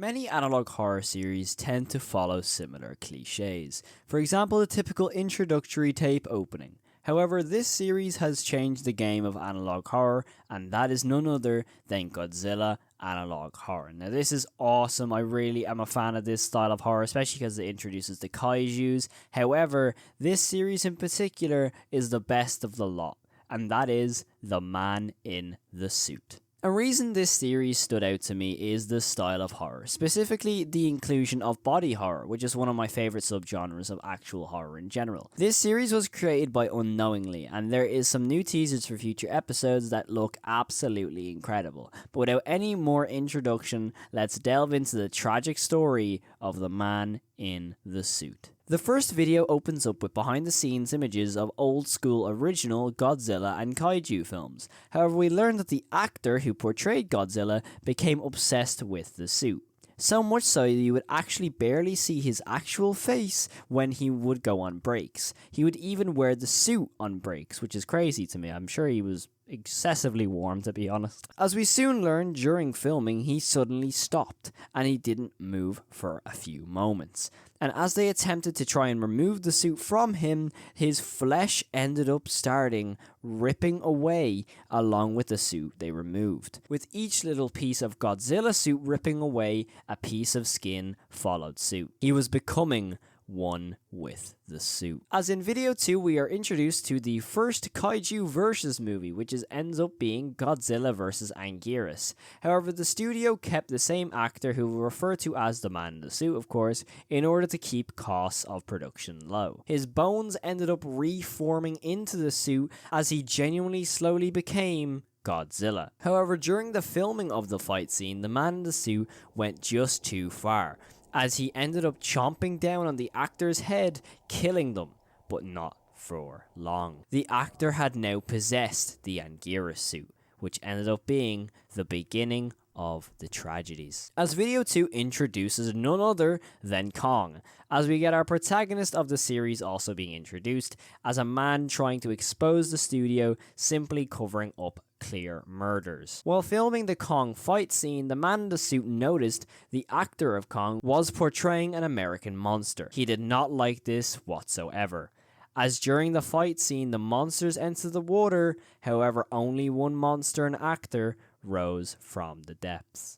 Many analog horror series tend to follow similar cliches. For example, the typical introductory tape opening. However, this series has changed the game of analog horror, and that is none other than Godzilla analog horror. Now, this is awesome. I really am a fan of this style of horror, especially because it introduces the kaijus. However, this series in particular is the best of the lot, and that is The Man in the Suit. A reason this series stood out to me is the style of horror, specifically the inclusion of body horror, which is one of my favourite subgenres of actual horror in general. This series was created by Unknowingly, and there is some new teasers for future episodes that look absolutely incredible. But without any more introduction, let's delve into the tragic story of The Man in the Suit. The first video opens up with behind the scenes images of old school original Godzilla and kaiju films. However, we learn that the actor who portrayed Godzilla became obsessed with the suit. So much so that you would actually barely see his actual face when he would go on breaks. He would even wear the suit on breaks, which is crazy to me. I'm sure he was excessively warm, to be honest. As we soon learned during filming, he suddenly stopped and he didn't move for a few moments. And as they attempted to try and remove the suit from him, his flesh ended up starting ripping away along with the suit they removed. With each little piece of Godzilla suit ripping away, a piece of skin followed suit. He was becoming one with the suit. As in video 2, we are introduced to the first kaiju versus movie, which ends up being Godzilla vs. Anguirus. However, the studio kept the same actor, who we refer to as the Man in the Suit, of course, in order to keep costs of production low. His bones ended up reforming into the suit as he genuinely slowly became Godzilla. However, during the filming of the fight scene, the Man in the Suit went just too far, as he ended up chomping down on the actor's head, killing them, but not for long. The actor had now possessed the Anguirus suit, which ended up being the beginning of the Tragedies. As video 2 introduces none other than Kong, as we get our protagonist of the series also being introduced as a man trying to expose the studio, simply covering up clear murders. While filming the Kong fight scene, the Man in the Suit noticed the actor of Kong was portraying an American monster. He did not like this whatsoever, as during the fight scene the monsters enter the water. However, only one monster and actor rose from the depths.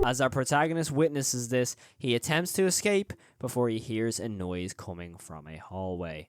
As our protagonist witnesses this, he attempts to escape before he hears a noise coming from a hallway.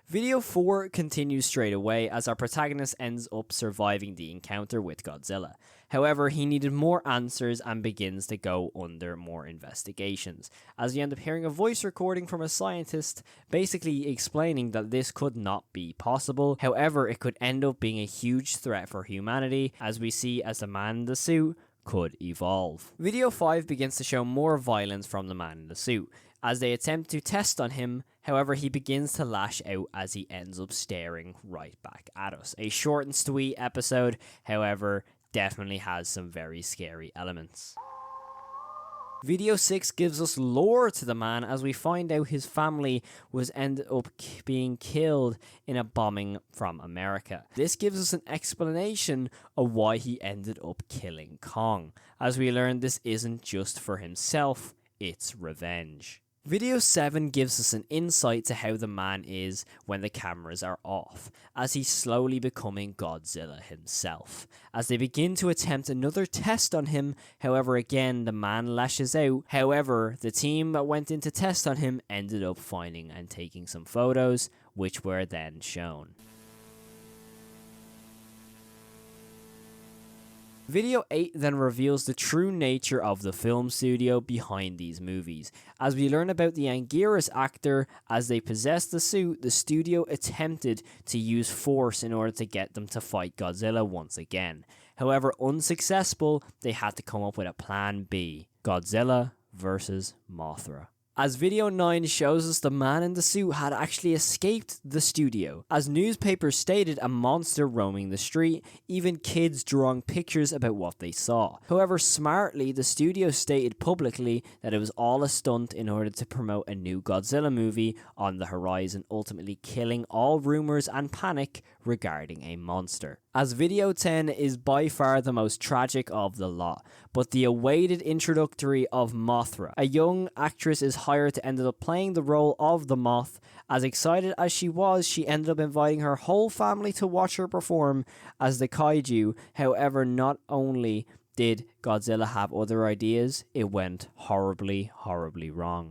Video 4 continues straight away as our protagonist ends up surviving the encounter with Godzilla. However, he needed more answers and begins to go under more investigations, as we end up hearing a voice recording from a scientist basically explaining that this could not be possible. However, it could end up being a huge threat for humanity, as we see as the Man in the Suit could evolve. Video 5 begins to show more violence from the Man in the Suit, as they attempt to test on him. However, he begins to lash out as he ends up staring right back at us. A short and sweet episode, however, definitely has some very scary elements. Video 6 gives us lore to the man, as we find out his family was ended up being killed in a bombing from America. This gives us an explanation of why he ended up killing Kong, as we learn this isn't just for himself, it's revenge. Video 7 gives us an insight to how the man is when the cameras are off, as he's slowly becoming Godzilla himself. As they begin to attempt another test on him, however, again the man lashes out. However, the team that went in to test on him ended up finding and taking some photos, which were then shown. Video 8 then reveals the true nature of the film studio behind these movies. As we learn about the Anguirus actor, as they possessed the suit, the studio attempted to use force in order to get them to fight Godzilla once again. However, unsuccessful, they had to come up with a plan B: Godzilla versus Mothra. as video 9 shows us the man in the suit had actually escaped the studio. As newspapers stated, a monster roaming the street, even kids drawing pictures about what they saw. However, smartly, the studio stated publicly that it was all a stunt in order to promote a new Godzilla movie on the horizon, ultimately killing all rumors and panic regarding a monster. As video 10 is by far the most tragic of the lot, but the awaited introductory of Mothra. A young actress is hired to end up playing the role of the Moth. As excited as she was, she ended up inviting her whole family to watch her perform as the kaiju. However, not only did Godzilla have other ideas, it went horribly, horribly wrong.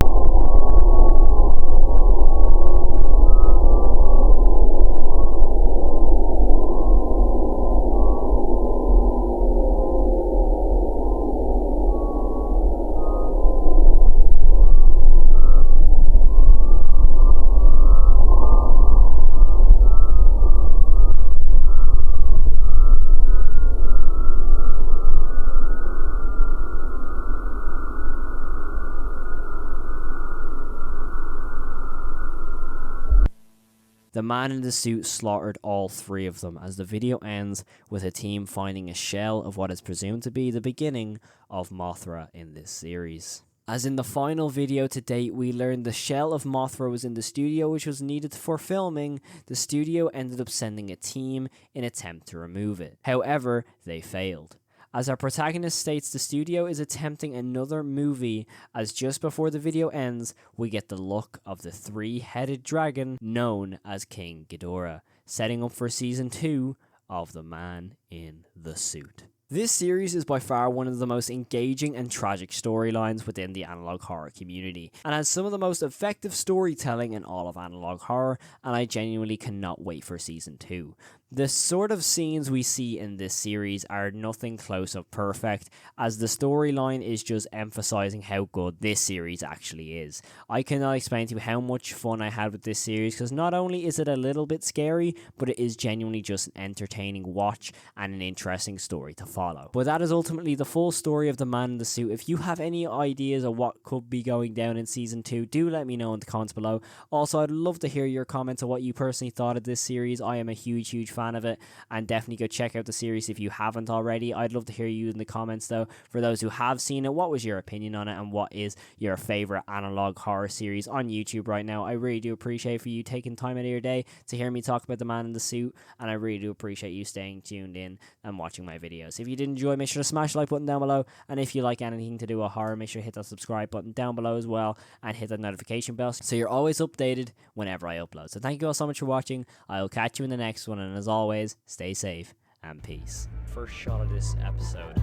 The man in the suit slaughtered all 3 of them, as the video ends with a team finding a shell of what is presumed to be the beginning of Mothra in this series. As in the final video to date, we learned the shell of Mothra was in the studio, which was needed for filming. The studio ended up sending a team in attempt to remove it. However, they failed. As our protagonist states, the studio is attempting another movie, as just before the video ends, we get the look of the 3-headed dragon known as King Ghidorah, setting up for season 2 of The Man in the Suit. This series is by far one of the most engaging and tragic storylines within the analog horror community, and has some of the most effective storytelling in all of analog horror, and I genuinely cannot wait for season 2. The sort of scenes we see in this series are nothing close of perfect, as the storyline is just emphasizing how good this series actually is. I cannot explain to you how much fun I had with this series, because not only is it a little bit scary, but it is genuinely just an entertaining watch and an interesting story to follow. But that is ultimately the full story of The Man in the Suit. If you have any ideas of what could be going down in season 2, do let me know in the comments below. Also, I'd love to hear your comments on what you personally thought of this series. I am a huge fan of it, and definitely go check out the series if you haven't already. I'd love to hear you in the comments though. For those who have seen it, what was your opinion on it, and what is your favorite analog horror series on YouTube right now? I really do appreciate for you taking time out of your day to hear me talk about The Man in the Suit, and I really do appreciate you staying tuned in and watching my videos. If you did enjoy, make sure to smash the like button down below, and if you like anything to do with horror, make sure to hit that subscribe button down below as well, and hit that notification bell so you're always updated whenever I upload. So thank you all so much for watching. I'll catch you in the next one, and as always, stay safe and peace. First shot of this episode,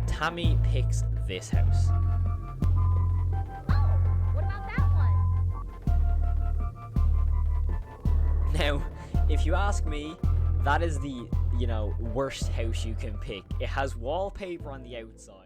Tammy picks this house. Oh, what about that one? Now, if you ask me, that is the, worst house you can pick. It has wallpaper on the outside.